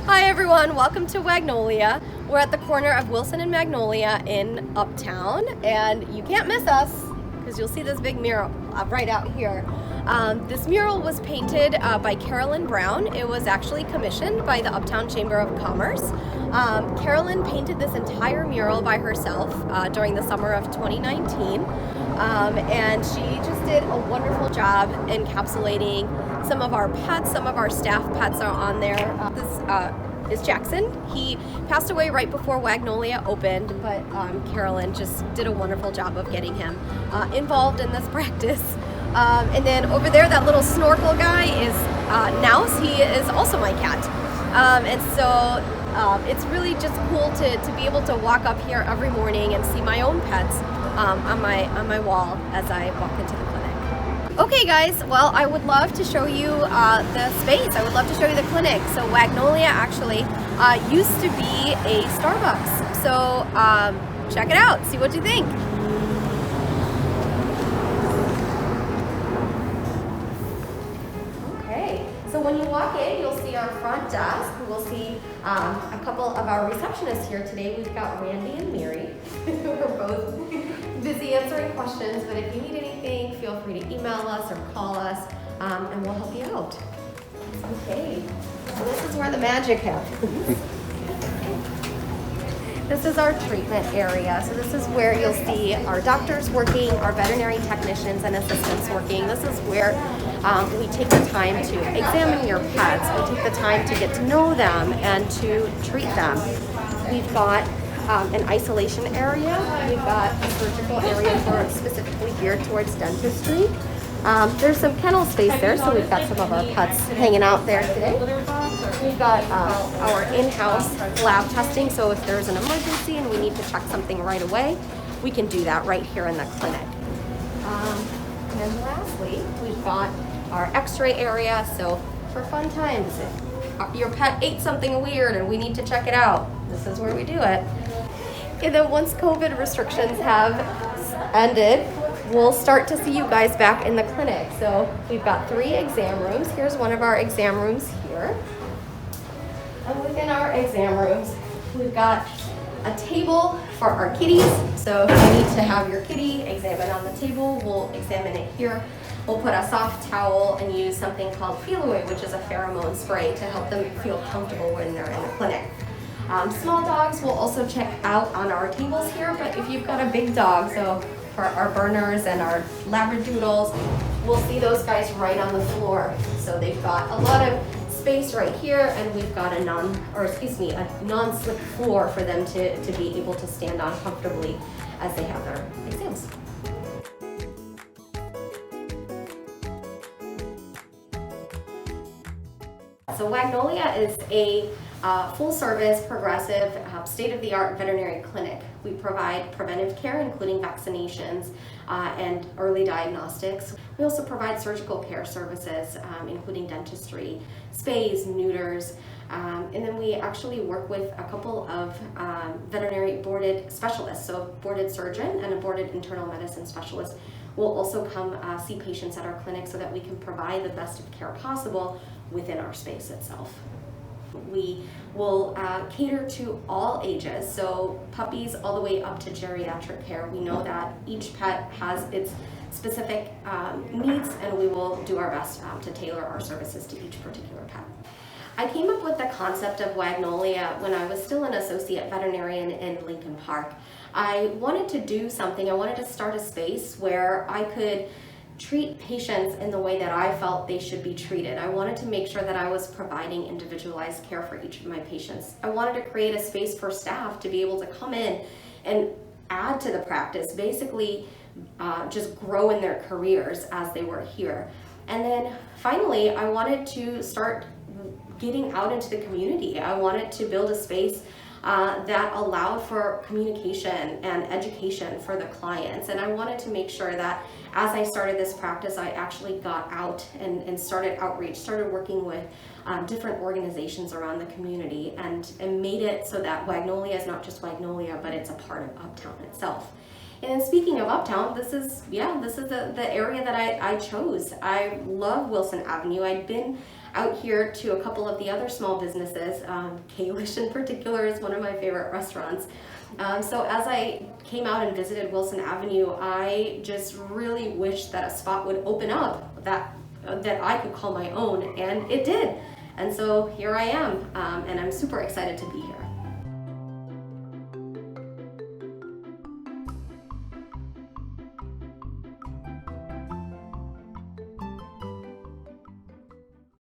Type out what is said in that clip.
Hi everyone, welcome to Wagnolia. We're at the corner of Wilson and Magnolia in Uptown, and you can't miss us because you'll see this big mural right out here. This mural was painted by Carolyn Brown. It was actually commissioned by the Uptown Chamber of Commerce. Carolyn painted this entire mural by herself during the summer of 2019, and she just did a wonderful job encapsulating some of our pets. Some of our staff pets are on there. This is Jackson. He passed away right before Wagnolia opened, but Carolyn just did a wonderful job of getting him involved in this practice. And then over there, that little snorkel guy is Nouse. He is also my cat. And so it's really just cool to be able to walk up here every morning and see my own pets on my wall as I walk into the clinic. Okay guys, well, I would love to show you the space. I would love to show you the clinic. So Wagnolia actually used to be a Starbucks. So check it out, see what you think. So when you walk in, you'll see our front desk. We'll see a couple of our receptionists here today. We've got Randy and Mary, who are both busy answering questions, but if you need anything, feel free to email us or call us, and we'll help you out. Okay, so this is where the magic happens. This is our treatment area. So this is where you'll see our doctors working, our veterinary technicians and assistants working. This is where we take the time to examine your pets. We take the time to get to know them and to treat them. We've got an isolation area. We've got a surgical area specifically geared towards dentistry. There's some kennel space there, so we've got some of our pets hanging out there today. We've got our in-house lab testing, so if there's an emergency and we need to check something right away, we can do that right here in the clinic. And lastly, we've got our x-ray area, so for fun times, if your pet ate something weird and we need to check it out, this is where we do it. And then once COVID restrictions have ended, we'll start to see you guys back in the clinic. So we've got 3 exam rooms. Here's one of our exam rooms here. And within our exam rooms, we've got a table for our kitties. So if you need to have your kitty examined on the table, we'll examine it here. We'll put a soft towel and use something called Feel Away, which is a pheromone spray to help them feel comfortable when they're in the clinic. Small dogs will also check out on our tables here, but if you've got a big dog, so for our Berners and our Labradoodles, we'll see those guys right on the floor. So they've got a lot of space right here, and we've got a non-slip floor for them to be able to stand on comfortably as they have their exams. So Wagnolia is a full-service, progressive, state-of-the-art veterinary clinic. We provide preventive care, including vaccinations and early diagnostics. We also provide surgical care services, including dentistry, spays, neuters, and then we actually work with a couple of veterinary boarded specialists, so a boarded surgeon and a boarded internal medicine specialist will also come see patients at our clinic so that we can provide the best of care possible within our space itself. We will cater to all ages, so puppies all the way up to geriatric care. We know that each pet has its specific needs, and we will do our best to tailor our services to each particular pet. I came up with the concept of Wagnolia when I was still an associate veterinarian in Lincoln Park. I wanted to do something, I wanted to start a space where I could treat patients in the way that I felt they should be treated. I wanted to make sure that I was providing individualized care for each of my patients. I wanted to create a space for staff to be able to come in and add to the practice, basically just grow in their careers as they were here. And then finally, I wanted to start getting out into the community. I wanted to build a space that allowed for communication and education for the clients. And I wanted to make sure that as I started this practice, I actually got out and started outreach, started working with different organizations around the community and made it so that Wagnolia is not just Wagnolia, but it's a part of Uptown itself. And speaking of Uptown, this is the area that I chose. I love Wilson Avenue. I'd been out here to a couple of the other small businesses. Kalish in particular is one of my favorite restaurants. So as I came out and visited Wilson Avenue, I just really wished that a spot would open up that I could call my own, and it did. And so here I am, and I'm super excited to be here.